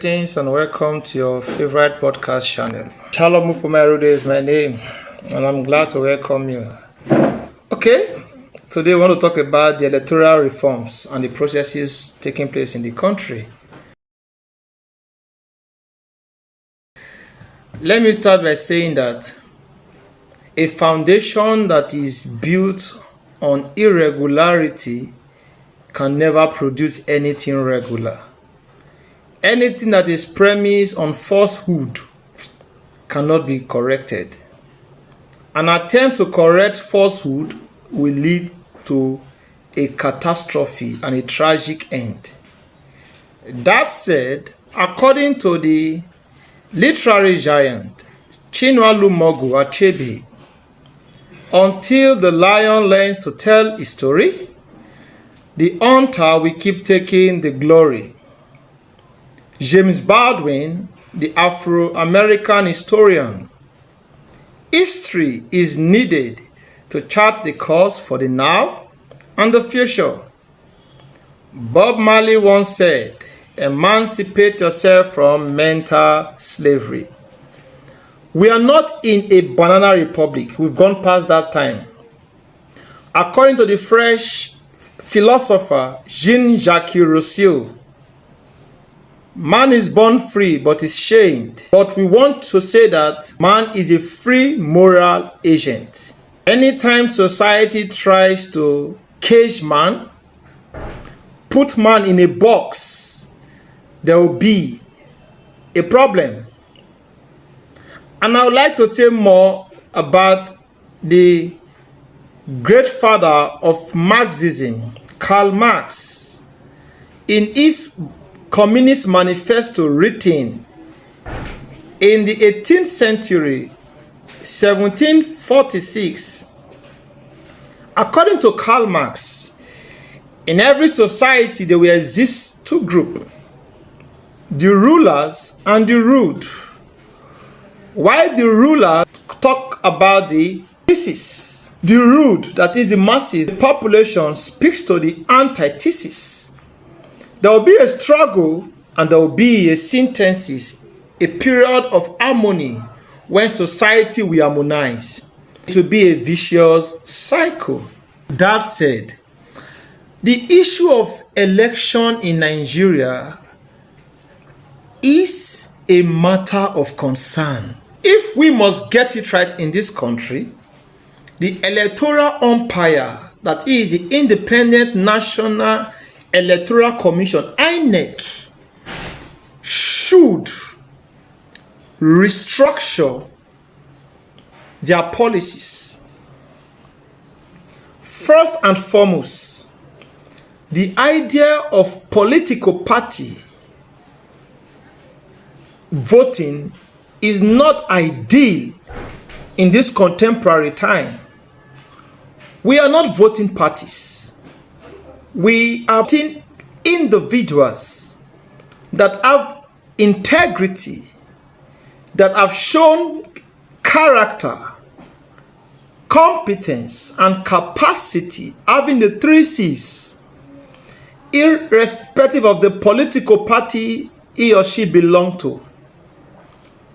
Greetings and welcome to your favorite podcast channel. Shalom Mufumerude is my name, and I'm glad to welcome you. Okay, today I want to talk about the electoral reforms and the processes taking place in the country. Let me start by saying that a foundation that is built on irregularity can never produce anything regular. Anything that is premised on falsehood cannot be corrected. An attempt to correct falsehood will lead to a catastrophe and a tragic end. That said, according to the literary giant Chinua Achebe, until the lion learns to tell his story, the hunter will keep taking the glory. James Baldwin, the Afro-American historian. History is needed to chart the course for the now and the future. Bob Marley once said, "Emancipate yourself from mental slavery." We are not in a banana republic. We've gone past that time. According to the French philosopher Jean-Jacques Rousseau, man is born free but is chained. But we want to say that man is a free moral agent. Anytime society tries to cage man, put man in a box, there will be a problem. And I would like to say more about the great father of Marxism, Karl Marx. In his Communist Manifesto written in the 18th century, 1746, according to Karl Marx, in every society there will exist two groups, the rulers and the ruled. While the rulers talk about the thesis, the ruled, that is the masses, the population, speaks to the antithesis. There will be a struggle and there will be a synthesis, a period of harmony when society will harmonize. It will be a vicious cycle. That said, the issue of election in Nigeria is a matter of concern. If we must get it right in this country, the electoral umpire, that is the Independent National Electoral Commission, INEC, should restructure their policies. First and foremost, the idea of political party voting is not ideal in this contemporary time. We are not voting parties. We are individuals that have integrity, that have shown character, competence, and capacity, having the three C's, irrespective of the political party he or she belongs to.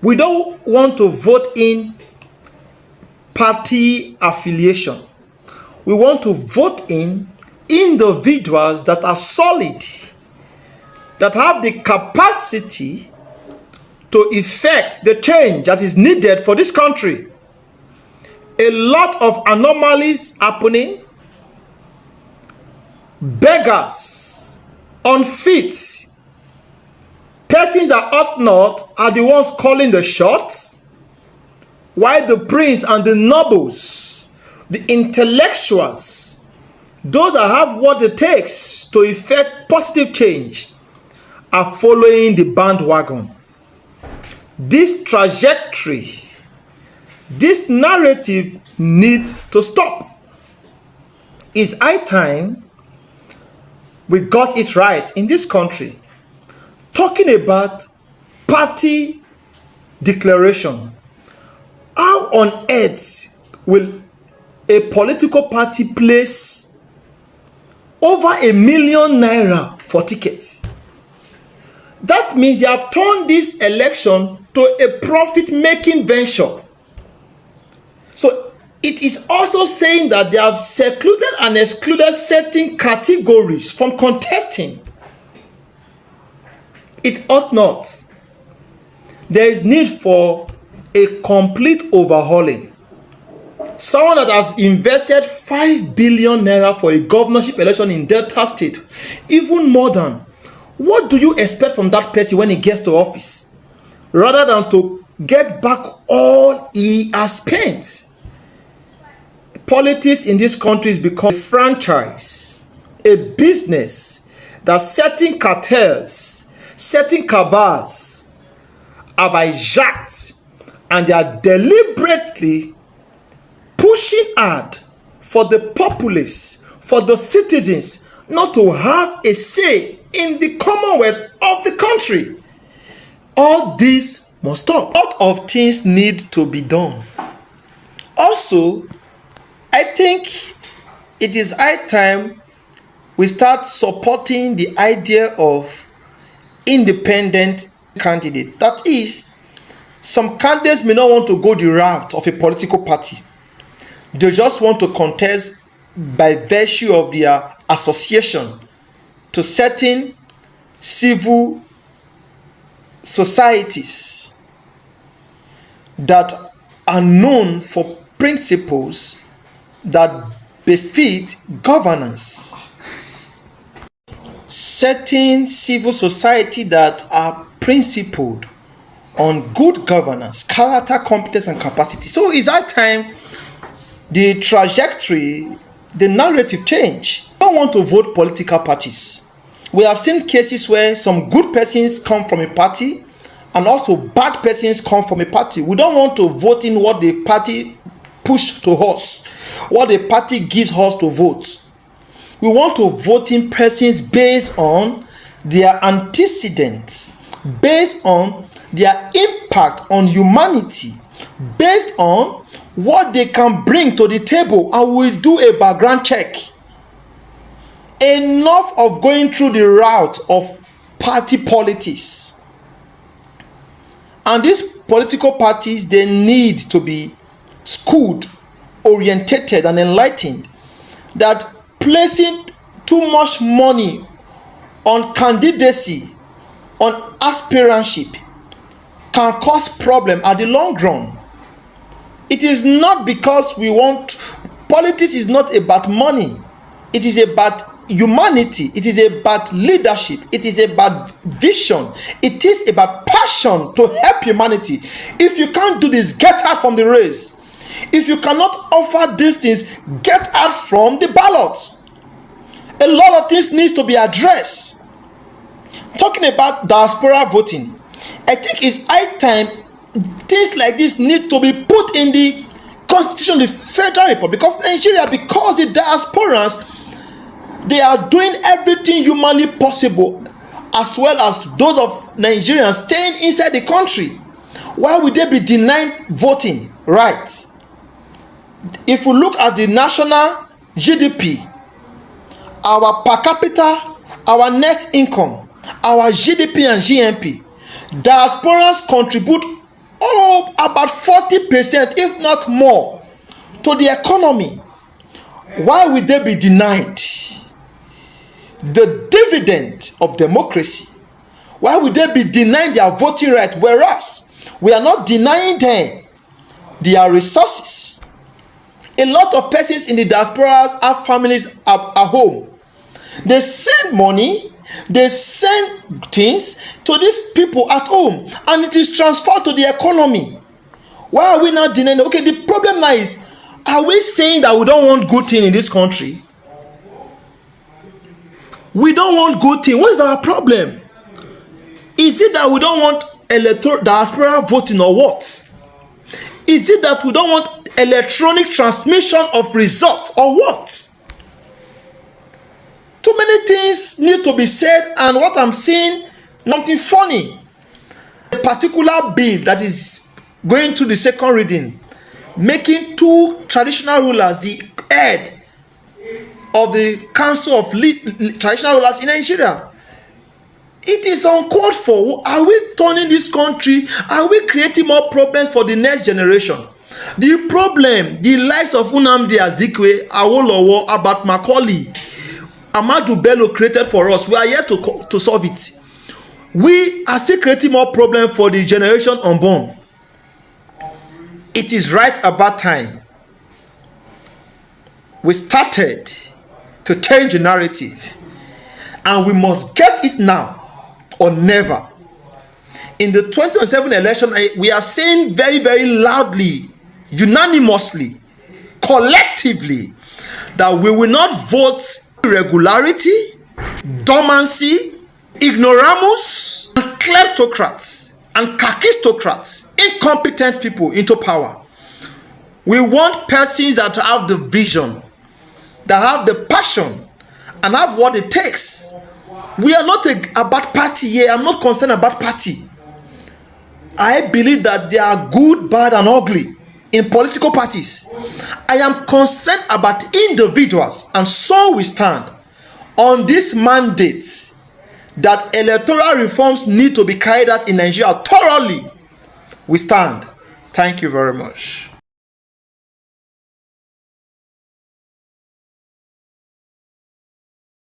We don't want to vote in party affiliation. We want to vote in individuals that are solid, that have the capacity to effect the change that is needed for this country. A lot of anomalies happening, beggars, unfit, persons that ought not are the ones calling the shots, while the prince and the nobles, the intellectuals, those that have what it takes to effect positive change, are following the bandwagon. This trajectory, this narrative needs to stop. It's high time we got it right in this country. Talking about party declaration. How on earth will a political party place over ₦1 million for tickets? That means they have turned this election to a profit-making venture. So it is also saying that they have secluded and excluded certain categories from contesting. It ought not. There is need for a complete overhauling. Someone that has invested 5 billion naira for a governorship election in Delta State, even more than, what do you expect from that person when he gets to office? Rather than to get back all he has spent. Politics in this country has become a franchise, a business that certain cartels, certain cabals have hijacked, and they are deliberately pushing hard for the populace, for the citizens not to have a say in the commonwealth of the country. All this must stop. A lot of things need to be done. Also, I think it is high time we start supporting the idea of independent candidate. That is, some candidates may not want to go the route of a political party. They just want to contest by virtue of their association to certain civil societies that are known for principles that befit governance. Certain civil society that are principled on good governance, character, competence, and capacity. So it's that time the trajectory, the narrative change. We don't want to vote political parties. We have seen cases where some good persons come from a party and also bad persons come from a party. We don't want to vote in what the party push to us, what the party gives us to vote. We want to vote in persons based on their antecedents, based on their impact on humanity, based on what they can bring to the table, and we do a background check. Enough of going through the route of party politics. And these political parties, they need to be schooled, orientated, and enlightened that placing too much money on candidacy, on aspirantship, can cause problem at the long run. It is not because we want, politics is not about money. It is about humanity. It is about leadership. It is about vision. It is about passion to help humanity. If you can't do this, get out from the race. If you cannot offer these things, get out from the ballots. A lot of things needs to be addressed. Talking about diaspora voting, I think it's high time things like this need to be put in the constitution of the Federal Republic of Nigeria, because the diasporans, they are doing everything humanly possible, as well as those of Nigerians staying inside the country. Why would they be denied voting rights? If we look at the national GDP, our per capita, our net income, our GDP and GNP, diasporans contribute about 40%, if not more, to the economy. Why would they be denied the dividend of democracy? Why would they be denied their voting right, whereas we are not denying them their resources? A lot of persons in the diaspora have families at home. They send money, they send things to these people at home, and it is transferred to the economy. Why are we not denying? Okay, the problem now is, are we saying that we don't want good thing in this country? We don't want good thing. What is our problem? Is it that we don't want electoral diaspora voting, or what? Is it that we don't want electronic transmission of results, or what? Too many things need to be said, and what I'm seeing, nothing funny. A particular bill that is going to the second reading, making two traditional rulers the head of the Council of Traditional Rulers in Nigeria. It is uncalled for. Are we turning this country? Are we creating more problems for the next generation? The problem, the likes of Nnamdi Azikiwe, Awolowo, Abat Macaulay, Ahmadu Bello created for us, we are yet to solve it. We are still creating more problems for the generation unborn. It is right about time we started to change the narrative, and we must get it now or never. In the 2027 election, we are saying very, very loudly, unanimously, collectively, that we will not vote irregularity, dormancy, ignoramus, and kleptocrats and kakistocrats, incompetent people into power. We want persons that have the vision, that have the passion, and have what it takes. We are not about party here. I'm not concerned about party. I believe that there are good, bad, and ugly in political parties. I am concerned about individuals, and so we stand on this mandate that electoral reforms need to be carried out in Nigeria thoroughly. We stand. Thank you very much.